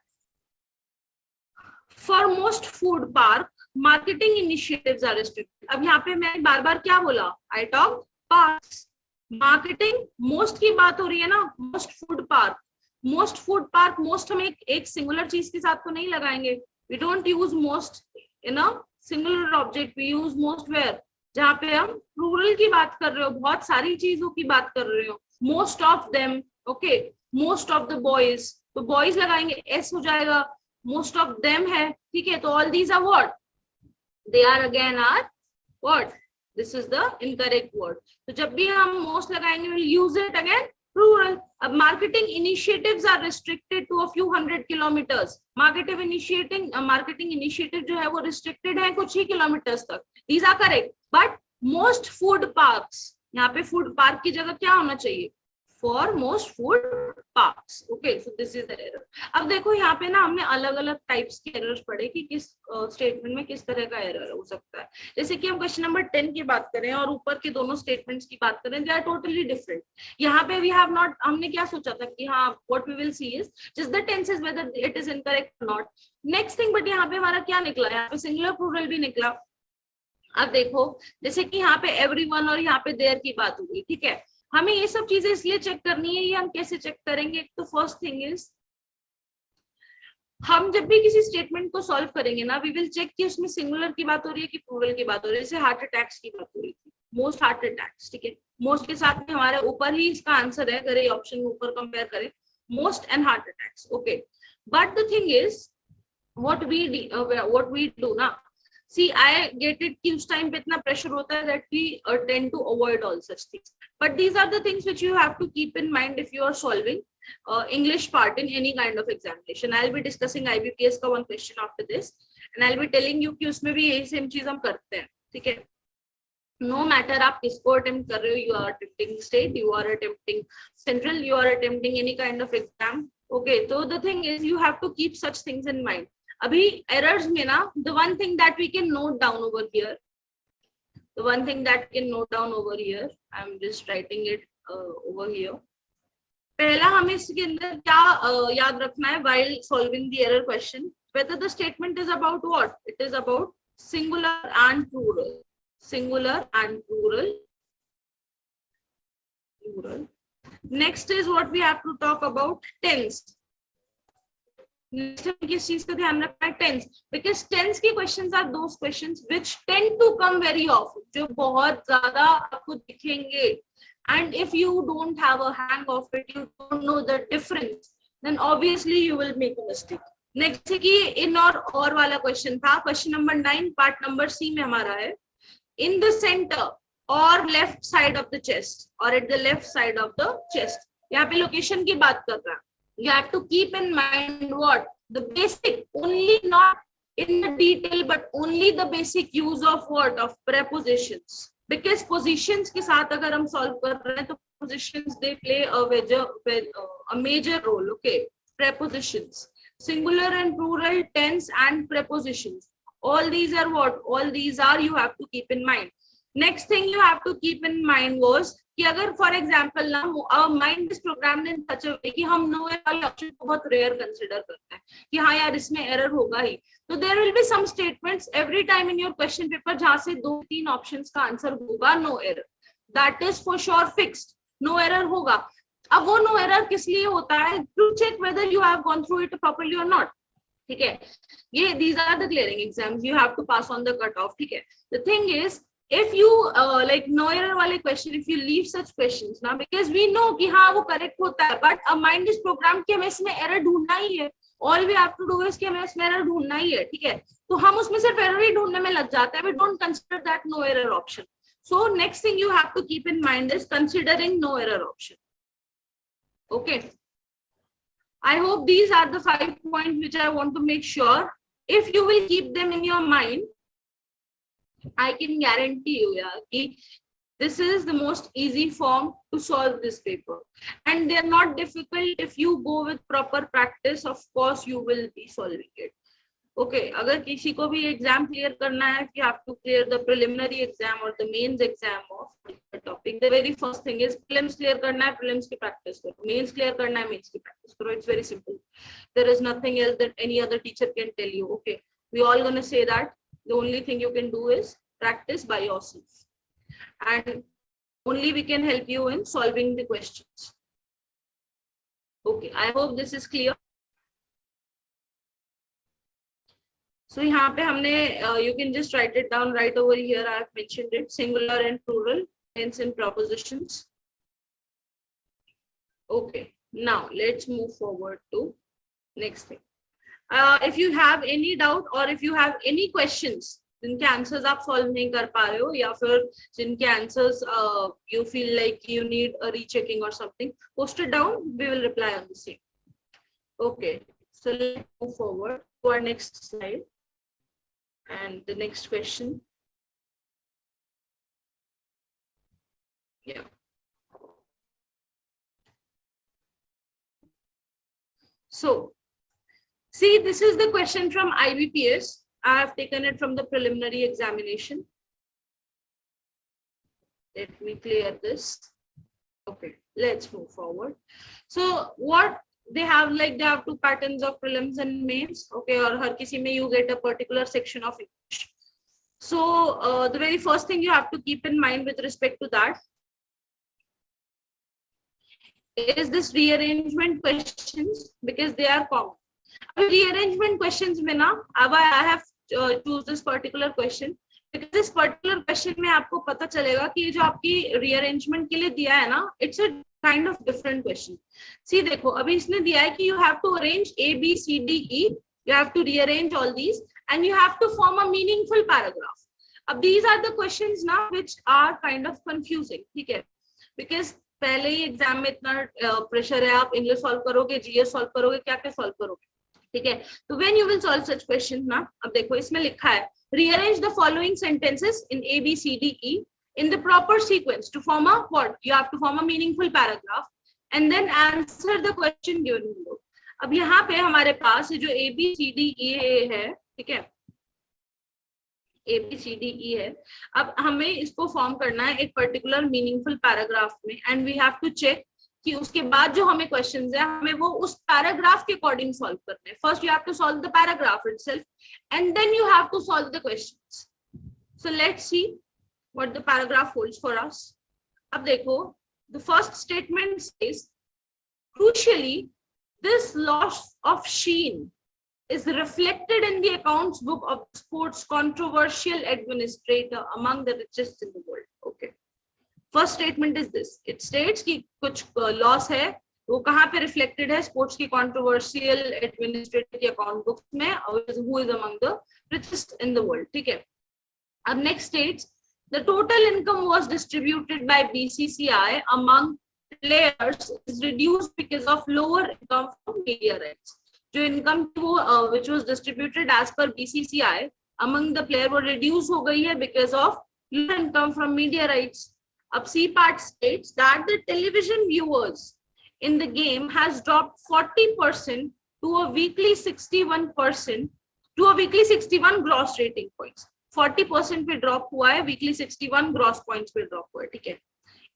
For most food park, marketing initiatives are restricted. अब यहाँ पे मैं बार बार क्या बोला, I talk parks, marketing most की बात हो रही है ना, most food park, most food park, most हम एक सिंगुलर चीज के साथ तो नहीं लगाएंगे, we don't use most in a singular object, we use most where, जहाँ पे हम प्लूरल की बात कर रहे हो, बहुत सारी चीजों की बात कर रहे हो, most of them, okay, most of the boys, तो बॉयज लगाएंगे एस हो जाएगा, मोस्ट ऑफ देम है, ठीक है, तो all these are what, they are again are what, this is the incorrect word. तो जब भी हम मोस्ट लगाएंगे will use it again rural. अब marketing initiatives are restricted to a few 100 kilometres, marketing initiative जो है वो रिस्ट्रिक्टेड है कुछ ही किलोमीटर्स तक, these are correct, but most food parks, यहाँ पे फूड पार्क की जगह क्या होना चाहिए, for most food parks, okay, so this is the error. अब देखो यहाँ पे ना हमने अलग अलग टाइप्स के एरर्स पढ़े कि किस स्टेटमेंट में किस तरह का एरर हो सकता है। जैसे कि हम क्वेश्चन नंबर 10 की बात करें और ऊपर के दोनों स्टेटमेंट्स की बात करें, दे आर टोटली डिफरेंट। यहाँ पे वी हैव नॉट, हमने क्या सोचा था कि हाँ what we will see is just the tenses whether it is incorrect और नॉट, नेक्स्ट थिंग, बट यहाँ पे हमारा क्या निकला, यहाँ पे सिंगुलर प्लूरल भी निकला। अब देखो जैसे कि यहाँ पे एवरीवन और यहाँ पे देयर की बात हुई, ठीक है, हमें ये सब चीजें इसलिए चेक करनी है, ये हम कैसे चेक करेंगे, तो फर्स्ट थिंग इज हम जब भी किसी स्टेटमेंट को सॉल्व करेंगे ना, वी विल चेक कि उसमें सिंगुलर की बात हो रही है कि प्लूरल की बात हो रही है। जैसे हार्ट अटैक्स की बात हो रही थी, मोस्ट हार्ट अटैक्स, ठीक है, मोस्ट के साथ में हमारे ऊपर ही इसका आंसर है, अगर ये ऑप्शन ऊपर कंपेयर करें, most and heart attacks, okay, but the thing is what we do ना, see I get it कि उस टाइम पे इतना प्रेशर होता है that we tend to avoid all such things, but these are the things which you have to keep in mind if you are solving English part in any kind of examination. I'll be discussing IBPS का one question after this and I'll be telling you कि उसमें भी यही same चीज हम करते हैं, ठीक है, no matter आप किसको attempt कर रहे हो, you are attempting state, you are attempting central, you are attempting any kind of exam, okay, so the thing is you have to keep such things in mind. अभी errors में ना, the one thing that we can note down over here, I'm just writing it over here. पहला हमें इसके अंदर क्या याद रखना है while solving the error question, whether the statement is about what, it is about singular and plural, plural. Next is what we have to talk about, tense. Next किस चीज का ध्यान रखना है, टेंस, बिकॉज टेंस के questions are those questions which tend to come very often, जो बहुत ज्यादा आपको दिखेंगे, and if you don't have a hang of it, you don't know the difference, then obviously you will make a mistake. Next की इन और वाला question था, question number 9 part number C में हमारा है, इन द सेंटर और left side of the chest, और at the left side of the chest, यहाँ पे लोकेशन की बात कर रहा है। You have to keep in mind what the basic, only not in the detail, but only the basic use of what, of prepositions, because positions के साथ अगर हम solve कर रहे हैं तो prepositions they play a major role, okay, prepositions, singular and plural, tense and prepositions, all these are what, all these are you have to keep in mind. Next thing you have to keep in mind was कि अगर for example ना our mind is programmed in such a way कि हम no वाले option को बहुत rare consider करते हैं कि हाँ यार इसमें एरर होगा ही, तो there will be some statements every time in your question paper जहां से 2-3 ऑप्शंस का आंसर होगा no error, that is for sure fixed, no error होगा। अब वो नो एरर किस लिए होता है, to check whether you have gone through it properly और नॉट, ठीक है, ये these are the clearing exams, you have to pass on the cut off, ठीक है। The thing is if you like no error वाले question, if you leave such questions ना, because we know कि हाँ वो correct होता है, but a mind is programmed कि हमें इसमें error ढूंढना ही है, all we have to do is कि हमें इसमें error ढूंढना ही है, ठीक है, तो हम उसमें सिर्फ error ही ढूंढने में लग जाते हैं, we don't consider that no error option. So next thing you have to keep in mind is considering no error option, okay. I hope these are the 5 points which I want to make sure if you will keep them in your mind, I can guarantee you yeah, this is the most easy form to solve this paper, and they are not difficult. If you go with proper practice, of course you will be solving it, okay. अगर किसी को भी exam clear करना है, you have to clear the preliminary exam or the mains exam of the topic, the very first thing is prelims clear करना है, prelims की practice करो, mains clear करना है, mains की practice करो, it's very simple, there is nothing else that any other teacher can tell you, okay. We all gonna say that The only thing you can do is practice by yourself, and only we can help you in solving the questions. Okay, I hope this is clear. So यहाँ पे हमने you can just write it down right over here. I have mentioned it, singular and plural tense and prepositions. Okay, now let's move forward to next thing. If you have any doubt or if you have any questions जिनके answers आप solve नहीं कर पा रहे हो या फिर जिनके answers you feel like you need a rechecking or something, post it down, we will reply on the same. Okay, so let's move forward to our next slide and the next question. Yeah. So see, this is the question from IBPS. I have taken it from the preliminary examination. Let me clear this. Okay, let's move forward. So what they have, like they have two patterns of prelims and mains. Okay, or har kisi mein you get a particular section of English. So the very first thing you have to keep in mind with respect to that is this rearrangement questions, because they are common. Rearrangement questions में ना, अब I have choose this particular question because this particular question में आपको पता चलेगा कि ये जो आपकी rearrangement के लिए दिया है ना, it's a kind of different question. See देखो, अभी इसने दिया है कि you have to arrange A, B, C, D, E. You have to rearrange all these and you have to form a meaningful paragraph. अब these are the questions now which are kind of confusing, ठीक है? Because पहले ही exam में इतना pressure है, आप English solve करोगे, GS solve करोगे, क्या क्या सॉल्व करोगे, ठीक है? तो when you will solve such question ना, अब देखो इसमें लिखा है rearrange the following sentences in A, B, C, D, E in the proper sequence to form a what? You have to form a meaningful paragraph and then answer the question given below. अब यहाँ पे हमारे पास ये जो A, B, C, D, E है, ठीक है? A, B, C, D, E है. अब हमें इसको फॉर्म करना है एक पर्टिकुलर मीनिंगफुल पैराग्राफ में and we have to check कि उसके बाद जो हमें क्वेश्चंस है हमें वो उस पैराग्राफ के अकॉर्डिंग सॉल्व करने हैं. First you have to solve the paragraph itself and then you have to solve the questions. So let's see what the paragraph holds for us. अब देखो, the first statement says crucially this loss of sheen is reflected in the accounts book of sports controversial administrator among the richest in the world. Okay, first statement is this. It states कि कुछ loss है, वो कहाँ पे reflected है? Sports की controversial administrator के account books में, who is among the richest in the world. ठीक है? अब next states the total income was distributed by BCCI among players is reduced because of lower income from media rights. जो income वो which was distributed as per BCCI among the player वो reduce हो गई है because of lower income from media rights. अब C part states that the television viewers in the game has dropped 40% to a weekly 61% to a weekly 61 gross rating points. 40% पे drop हुआ है, weekly 61 gross points पे drop हुआ है, ठीक है?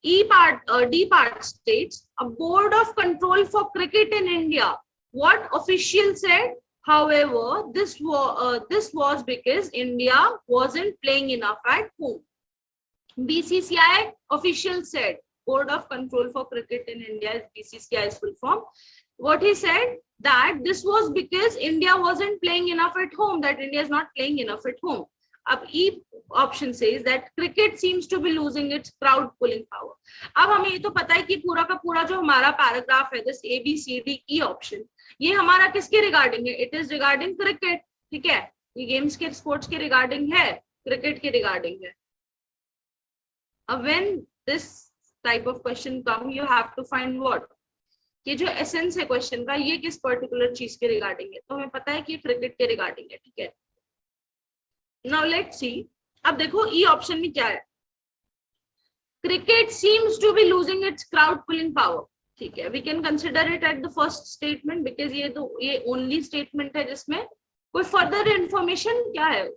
D part states a board of control for cricket in India. What official said? However, this was because India wasn't playing enough at home. BCCI official said, Board of Control for Cricket in India is BCCI's full form. What he said that this was because India wasn't playing enough at home, that India is not playing enough at home. अब E option says that cricket seems to be losing its crowd pulling power. अब हमें ये तो पता है कि पूरा का पूरा जो हमारा पैराग्राफ है, this A, B, C, D, E option, ये हमारा किसके रिगार्डिंग है? इट इज रिगार्डिंग क्रिकेट, ठीक है? ये गेम्स के स्पोर्ट्स के रिगार्डिंग है, क्रिकेट के रिगार्डिंग है. अब when this type of question come, you have to find what, ये जो एसेंस है क्वेश्चन का, ये किस पर्टिकुलर चीज के रिगार्डिंग है? तो हमें पता है कि क्रिकेट के रिगार्डिंग है, ठीक है? Now let's see. अब देखो ई ऑप्शन में क्या है? Cricket seems to be losing its crowd pulling power, ठीक है? We can consider it at the first statement because ये ओनली स्टेटमेंट है जिसमें कोई फर्दर इंफॉर्मेशन क्या है,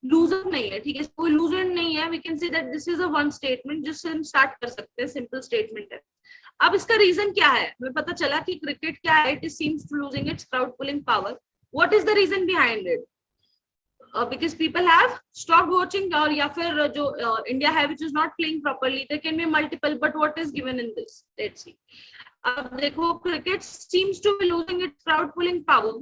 लूजर नहीं है, ठीक है? कोई लूजर नहीं है. We can say that this is a one statement जिससे हम स्टार्ट कर सकते हैं, सिंपल स्टेटमेंट है. अब इसका रीजन क्या है? हमें पता चला कि क्रिकेट क्या है, it is seems to losing its crowd pulling power. What is the reason behind it? because people have stopped watching, or या फिर जो India है which is not playing properly, there can be multiple, but what is given in this? Let's see. अब देखो, cricket seems to be losing its crowd pulling power.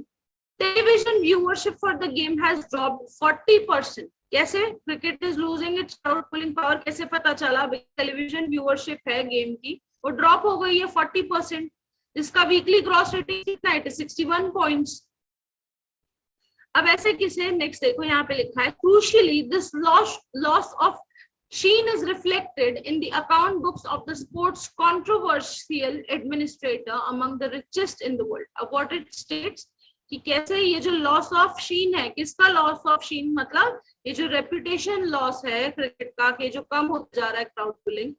Television viewership for the game has dropped 40%. कैसे? Cricket is losing its crowd pulling power. कैसे पता चला? Television viewership है game की, वो drop हो गई है 40%. इसका weekly gross rating कितना है? 61 points. अब ऐसे किसे? नेक्स्ट देखो, यहाँ पे लिखा है crucially this loss of sheen is reflected in the account books of the sports controversial administrator among the richest in the world. अब what it states कि कैसे ये जो लॉस ऑफ शीन है, किसका लॉस ऑफ शीन? मतलब ये जो रेपुटेशन लॉस है क्रिकेट का, कि जो कम होता जा रहा है crowd pulling,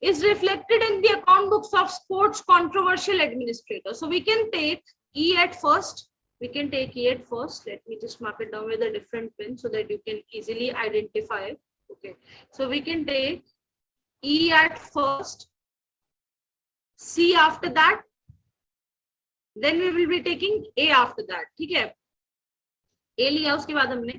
is reflected in the account books of sports controversial administrator. So we can take E at first. We can take E at first. Let me just mark it down with a different pen so that you can easily identify. Okay. So we can take E at first, C after that, then we will be taking A after that. ठीक है? A लिया उसके बाद हमने,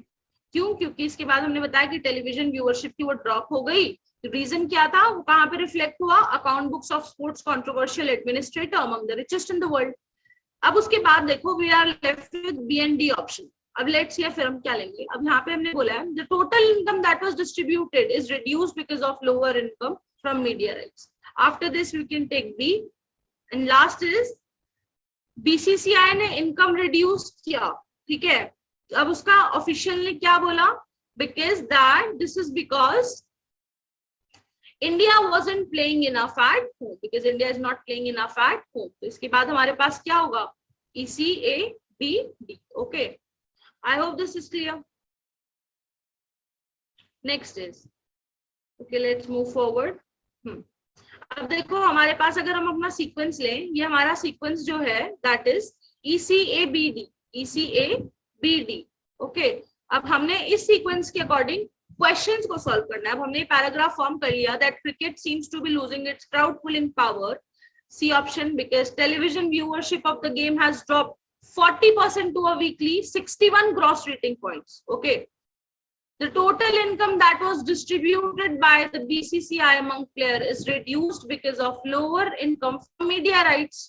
क्यों? क्योंकि इसके बाद हमने बताया कि टेलीविजन व्यूअरशिप की वो ड्रॉप हो गई. रीजन क्या था? वो कहाँ पे रिफ्लेक्ट हुआ? Account books of sports controversial administrator among the richest in the world. अब उसके बाद देखो, we are left with B and D option. अब लेट्स सी फिर हम क्या लेंगे. अब यहाँ पे हमने बोला है the total income that was distributed is reduced because of lower income from media rights. After this we can take B and last is BCCI ने इनकम रिड्यूस किया. ठीक है? अब उसका ऑफिशियल ने क्या बोला? Because that this is because India wasn't playing enough at home, because India is not playing enough at home. तो इसके बाद हमारे पास क्या होगा? EC, A, B, D. Okay. I hope this is clear. Next is, okay, let's move forward. अब देखो हमारे पास अगर हम अपना सीक्वेंस लें, ये हमारा सीक्वेंस जो है that is ECABD, ECABD. Okay. अब हमने इस सीक्वेंस के अकॉर्डिंग क्वेश्चंस को सॉल्व करना है. अब हमने पैराग्राफ फॉर्म कर लिया that cricket seems to be losing its crowd pulling power. C option, because television viewership of the game has dropped 40% to a weekly 61 gross rating points. Okay. The total income that was distributed by the BCCI among players is reduced because of lower income from media rights.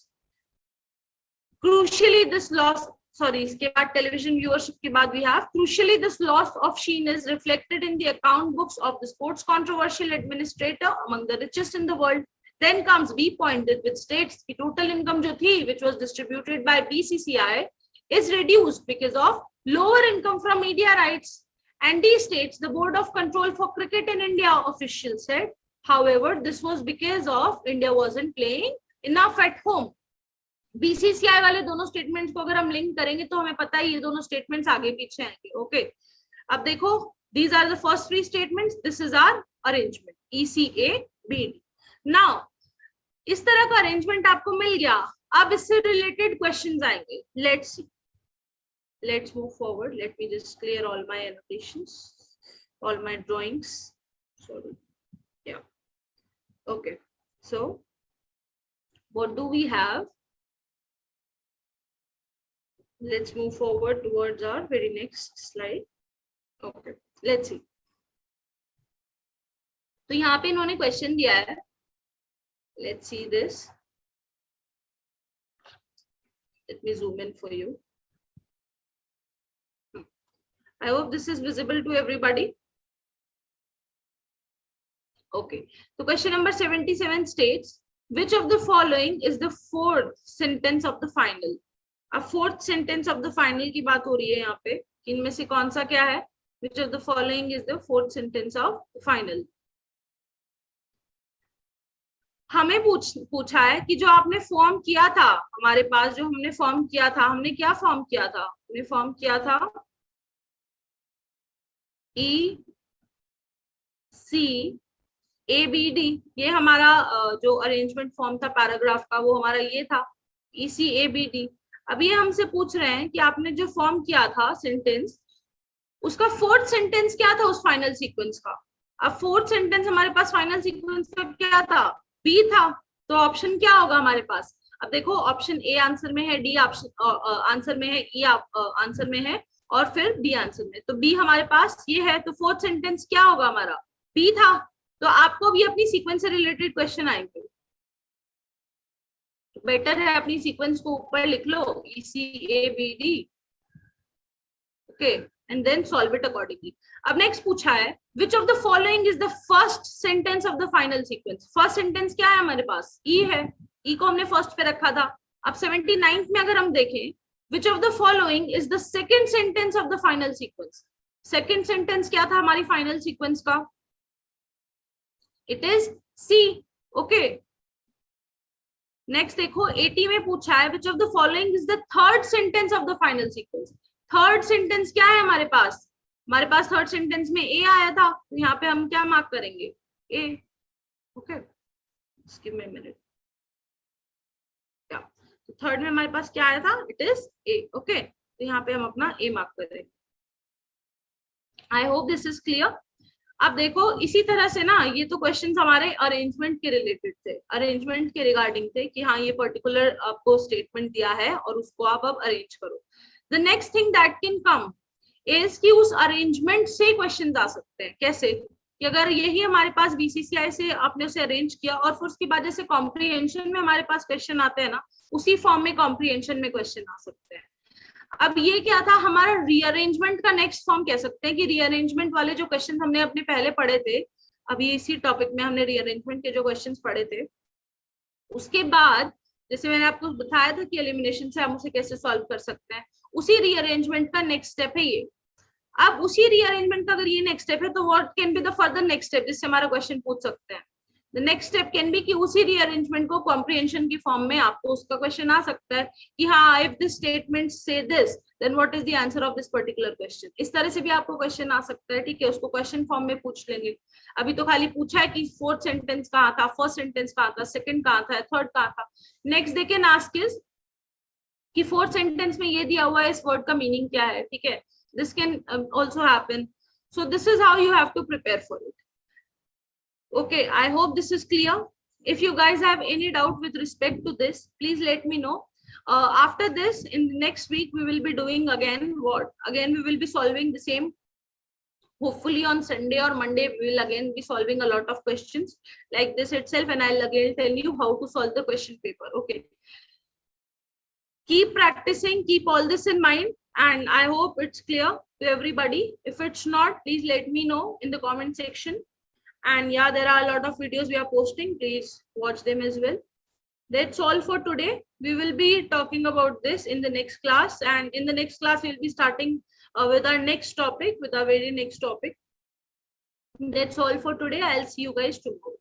Crucially, this loss, इसके बाद television viewership के बाद we have crucially this loss of sheen is reflected in the account books of the sports controversial administrator among the richest in the world. Then comes B point which states the total income जो थी which was distributed by BCCI is reduced because of lower income from media rights. And D states the board of control for cricket in India official said, however, this was because of India wasn't playing enough at home. BCCI वाले दोनों statements को अगर हम link करेंगे तो हमें पता है ये दोनों स्टेटमेंट्स आगे पीछे आएंगे. ओके. अब देखो, these are the first three statements. This is our arrangement. ECABD. Now, इस तरह का अरेंजमेंट आपको मिल गया. अब इससे रिलेटेड क्वेश्चंस आएंगे. Let's move forward. Let me just clear all my annotations, all my drawings. Sorry. Yeah. Okay. So, what do we have? Let's move forward towards our very next slide. Okay, let's see. तो यहाँ पे इन्होंने question दिया है. Let's see this. Let me zoom in for you. I hope this is visible to everybody. Okay. So question number 77 states, which of the following is the fourth sentence of the final? अब fourth sentence of the final की बात हो रही है यहाँ पे. इनमें से कौन सा क्या है? Which of the following is the fourth sentence of final. हमें पूछा है कि जो आपने फॉर्म किया था, हमारे पास जो हमने फॉर्म किया था, हमने क्या फॉर्म किया था? हमने फॉर्म किया था ECABD. ये हमारा जो अरेंजमेंट फॉर्म था पैराग्राफ का, वो हमारा ये था ECABD. अभी हमसे पूछ रहे हैं कि आपने जो फॉर्म किया था सेंटेंस, उसका फोर्थ सेंटेंस क्या था उस फाइनल सीक्वेंस का. अब फोर्थ सेंटेंस हमारे पास फाइनल सीक्वेंस का क्या था? बी था. तो ऑप्शन क्या होगा हमारे पास? अब देखो, ऑप्शन ए आंसर में है, डी आंसर में है, ई आंसर में है, और फिर बी आंसर में। तो बी हमारे पास ये है, तो फोर्थ सेंटेंस क्या होगा हमारा, बी था। तो आपको भी अपनी सीक्वेंस से रिलेटेड क्वेश्चन आएंगे, बेटर है अपनी सीक्वेंस को ऊपर लिख लो, ECABD, okay, and then solve it accordingly. अब नेक्स्ट पूछा है, which of the following is the first sentence of the final sequence. First sentence क्या है हमारे पास, ई है, ई को हमने फर्स्ट पे रखा था। अब 79th में अगर हम देखें, which of the following is the second sentence of the final sequence. Second sentence क्या था हमारी फाइनल सीक्वेंस का, it is C, okay. Next देखो 80 में पूछा है, which of the following is the third sentence of the final sequence. Third sentence क्या है हमारे पास, हमारे पास थर्ड सेंटेंस में ए आया था, तो यहाँ पे हम क्या मार्क करेंगे, A, okay. Give me a minute, तो थर्ड में हमारे पास क्या आया था, इट इज ए, ओके। तो यहाँ पे हम अपना ए मार्क करेंगे। आई होप दिस इज क्लियर। अब देखो इसी तरह से ना, ये तो क्वेश्चंस हमारे अरेंजमेंट के रिलेटेड थे, अरेंजमेंट के रिगार्डिंग थे कि हाँ ये पर्टिकुलर आपको स्टेटमेंट दिया है और उसको आप अब अरेंज करो। The next thing that can come is कि उस अरेंजमेंट से क्वेश्चन आ सकते हैं। कैसे, कि अगर यही हमारे पास BCCI से आपने उसे अरेंज किया और फिर उसके बाद जैसे कॉम्प्रीहेंशन में हमारे पास क्वेश्चन आते हैं ना, उसी फॉर्म में कॉम्प्रीहेंशन में क्वेश्चन आ सकते हैं। अब ये क्या था हमारा रीअरेंजमेंट का नेक्स्ट फॉर्म, कह सकते हैं कि रीअरेंजमेंट वाले जो क्वेश्चन हमने अपने पहले पढ़े थे, अभी इसी टॉपिक में हमने रीअरेंजमेंट के जो क्वेश्चंस पढ़े थे, उसके बाद जैसे मैंने आपको बताया था कि एलिमिनेशन से हम उसे कैसे सॉल्व कर सकते हैं, उसी रीअरेंजमेंट का नेक्स्ट स्टेप है ये। अब उसी रीअरेंजमेंट का अगर ये नेक्स्ट स्टेप है, तो what can be the further next step, जिससे हमारा क्वेश्चन पूछ सकते हैं। The next step can be कि उसी रीअरेंजमेंट को कॉम्प्रिहेंशन की फॉर्म में आपको उसका क्वेश्चन आ सकता है कि हाँ, इफ दिस स्टेटमेंट से this then what is the answer of this particular question. इस तरह से भी आपको क्वेश्चन आ सकता है, ठीक है, उसको क्वेश्चन फॉर्म में पूछ लेंगे। अभी तो खाली पूछा है कि फोर्थ सेंटेंस कहाँ था, फर्स्ट सेंटेंस कहाँ था, सेकंड कहाँ था, थर्ड कहाँ था। Next they can ask is कि फोर्थ सेंटेंस में ये दिया हुआ है, इस वर्ड का मीनिंग क्या है, ठीक है। This can also happen, so this is how you have to prepare for it. Okay, I hope this is clear. If you guys have any doubt with respect to this, please let me know. After this, in the next week, we will be doing again what? Again, we will be solving the same. Hopefully on Sunday or Monday, we will again be solving a lot of questions like this itself, and I'll again tell you how to solve the question paper. Okay. Keep practicing, keep all this in mind, and I hope it's clear to everybody. If it's not, please let me know in the comment section. And yeah, there are a lot of videos we are posting, please watch them as well. That's all for today. We will be talking about this in the next class, and in the next class we'll be starting with our next topic, with our very next topic. That's all for today. I'll see you guys tomorrow.